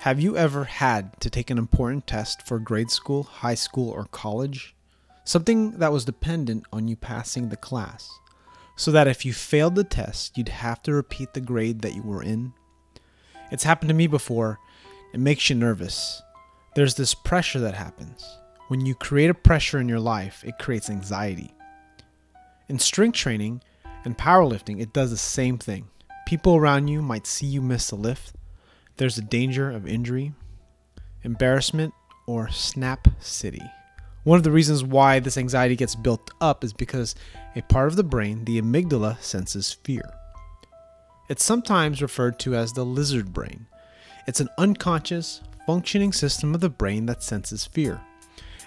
Have you ever had to take an important test for grade school, high school, or college? Something that was dependent on you passing the class, so that if you failed the test, you'd have to repeat the grade that you were in? It's happened to me before. It makes you nervous. There's this pressure that happens. When you create a pressure in your life, it creates anxiety. In strength training and powerlifting, it does the same thing. People around you might see you miss a lift. There's a danger of injury, embarrassment, or snap city. One of the reasons why this anxiety gets built up is because a part of the brain, the amygdala, senses fear. It's sometimes referred to as the lizard brain. It's an unconscious, functioning system of the brain that senses fear.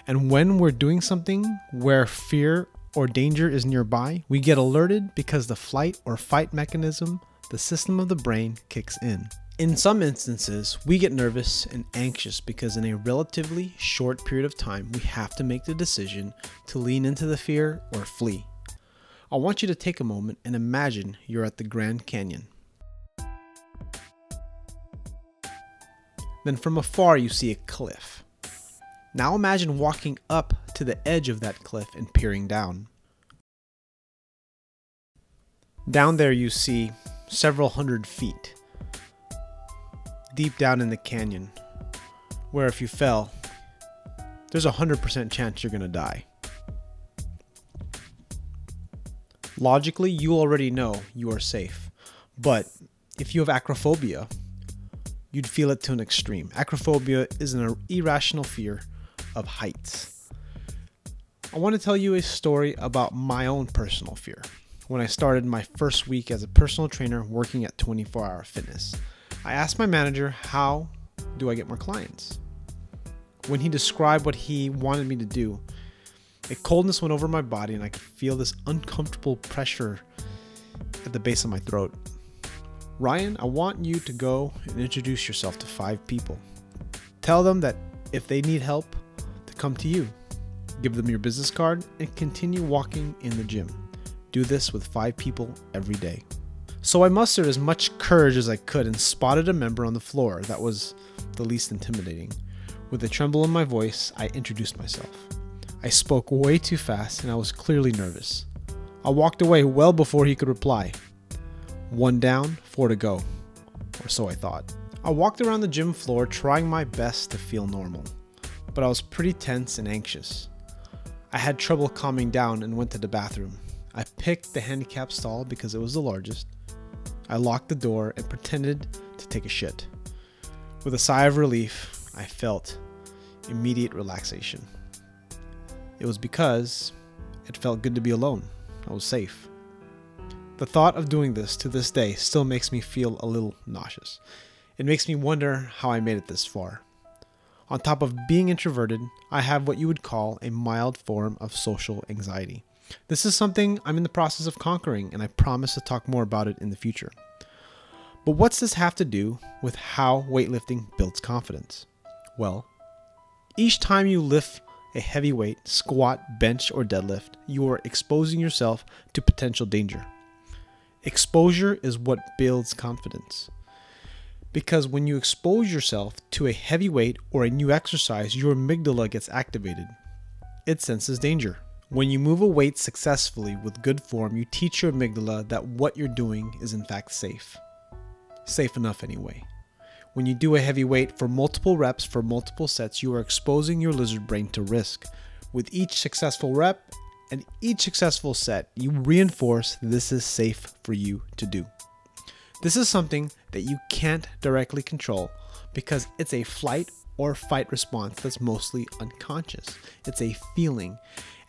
And when we're doing something where fear or danger is nearby, we get alerted because the flight or fight mechanism, the system of the brain, kicks in. In some instances, we get nervous and anxious because in a relatively short period of time, we have to make the decision to lean into the fear or flee. I want you to take a moment and imagine you're at the Grand Canyon. Then from afar, you see a cliff. Now imagine walking up to the edge of that cliff and peering down. Down there you see several hundred feet deep down in the canyon, where if you fell, there's a 100% chance you're going to die. Logically, you already know you are safe, but if you have acrophobia, you'd feel it to an extreme. Acrophobia is an irrational fear of heights. I want to tell you a story about my own personal fear. When I started my first week as a personal trainer working at 24 Hour Fitness, I asked my manager, how do I get more clients? When he described what he wanted me to do, a coldness went over my body and I could feel this uncomfortable pressure at the base of my throat. Ryan, I want you to go and introduce yourself to 5 people. Tell them that if they need help, to come to you. Give them your business card and continue walking in the gym. Do this with 5 people every day. So I mustered as much courage as I could and spotted a member on the floor that was the least intimidating. With a tremble in my voice, I introduced myself. I spoke way too fast and I was clearly nervous. I walked away well before he could reply. 1 down, 4 to go, or so I thought. I walked around the gym floor trying my best to feel normal, but I was pretty tense and anxious. I had trouble calming down and went to the bathroom. I picked the handicap stall because it was the largest. I locked the door and pretended to take a shit. With a sigh of relief, I felt immediate relaxation. It was because it felt good to be alone. I was safe. The thought of doing this to this day still makes me feel a little nauseous. It makes me wonder how I made it this far. On top of being introverted, I have what you would call a mild form of social anxiety. This is something I'm in the process of conquering, and I promise to talk more about it in the future. But what's this have to do with how weightlifting builds confidence? Well, each time you lift a heavy weight, squat, bench, or deadlift, you are exposing yourself to potential danger. Exposure is what builds confidence. Because when you expose yourself to a heavy weight or a new exercise, your amygdala gets activated. It senses danger. When you move a weight successfully with good form, you teach your amygdala that what you're doing is in fact safe. Safe enough anyway. When you do a heavy weight for multiple reps for multiple sets, you are exposing your lizard brain to risk. With each successful rep and each successful set, you reinforce this is safe for you to do. This is something that you can't directly control because it's a flight or fight response that's mostly unconscious. It's a feeling,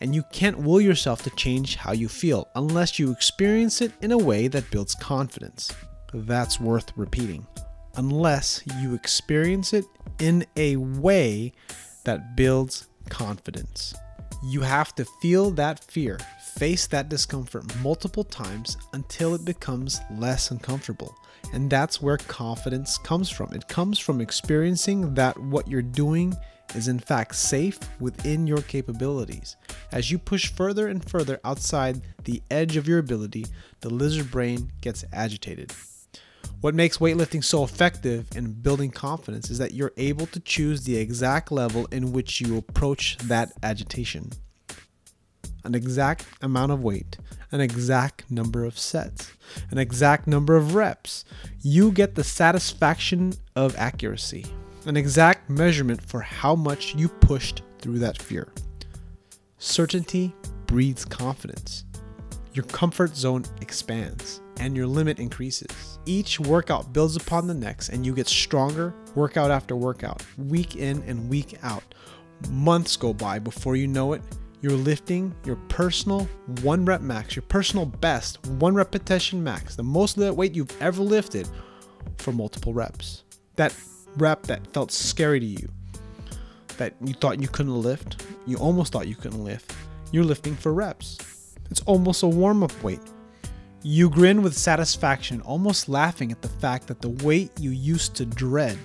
and you can't will yourself to change how you feel unless you experience it in a way that builds confidence. That's worth repeating. Unless you experience it in a way that builds confidence. You have to feel that fear, face that discomfort multiple times until it becomes less uncomfortable. And that's where confidence comes from. It comes from experiencing that what you're doing is in fact safe within your capabilities. As you push further and further outside the edge of your ability, the lizard brain gets agitated. What makes weightlifting so effective in building confidence is that you're able to choose the exact level in which you approach that agitation. An exact amount of weight, an exact number of sets, an exact number of reps. You get the satisfaction of accuracy, an exact measurement for how much you pushed through that fear. Certainty breeds confidence. Your comfort zone expands and your limit increases. Each workout builds upon the next and you get stronger workout after workout, week in and week out. Months go by before you know it, you're lifting your personal 1 rep max, your personal best 1 repetition max, the most of that weight you've ever lifted for multiple reps. That rep that felt scary to you, that you thought you couldn't lift, you almost thought you couldn't lift, you're lifting for reps. It's almost a warm-up weight. You grin with satisfaction, almost laughing at the fact that the weight you used to dread,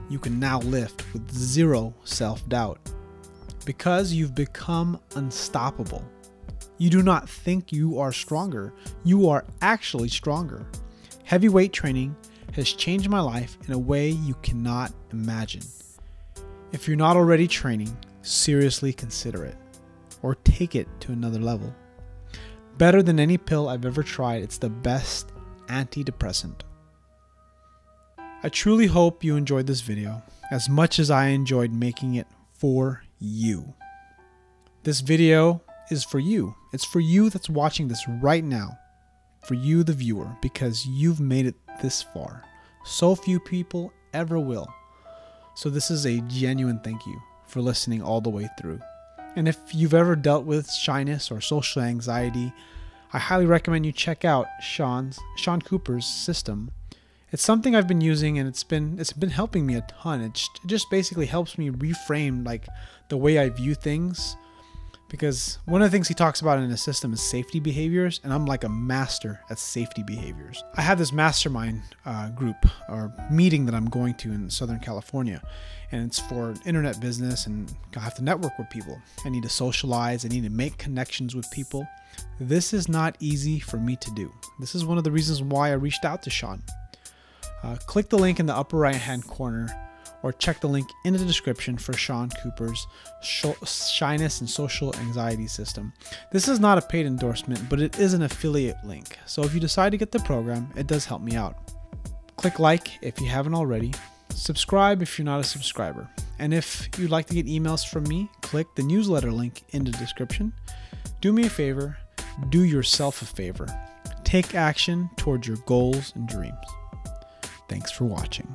you can now lift with zero self-doubt. Because you've become unstoppable. You do not think you are stronger, you are actually stronger. Heavyweight training has changed my life in a way you cannot imagine. If you're not already training, seriously consider it, or take it to another level. Better than any pill I've ever tried, it's the best antidepressant. I truly hope you enjoyed this video as much as I enjoyed making it for you. This video is for you. It's for you that's watching this right now. For you, the viewer, because you've made it this far. So few people ever will. So this is a genuine thank you for listening all the way through. And if you've ever dealt with shyness or social anxiety, I highly recommend you check out Sean Cooper's system. It's something I've been using and it's been helping me a ton. It just basically helps me reframe like the way I view things. Because one of the things he talks about in his system is safety behaviors, and I'm like a master at safety behaviors. I have this mastermind group or meeting that I'm going to in Southern California, and it's for internet business, and I have to network with people. I need to socialize, I need to make connections with people. This is not easy for me to do. This is one of the reasons why I reached out to Sean. Click the link in the upper right hand corner, or check the link in the description for Sean Cooper's Shyness and Social Anxiety System. This is not a paid endorsement, but it is an affiliate link. So if you decide to get the program, it does help me out. Click like if you haven't already. Subscribe if you're not a subscriber. And if you'd like to get emails from me, click the newsletter link in the description. Do me a favor, do yourself a favor. Take action towards your goals and dreams. Thanks for watching.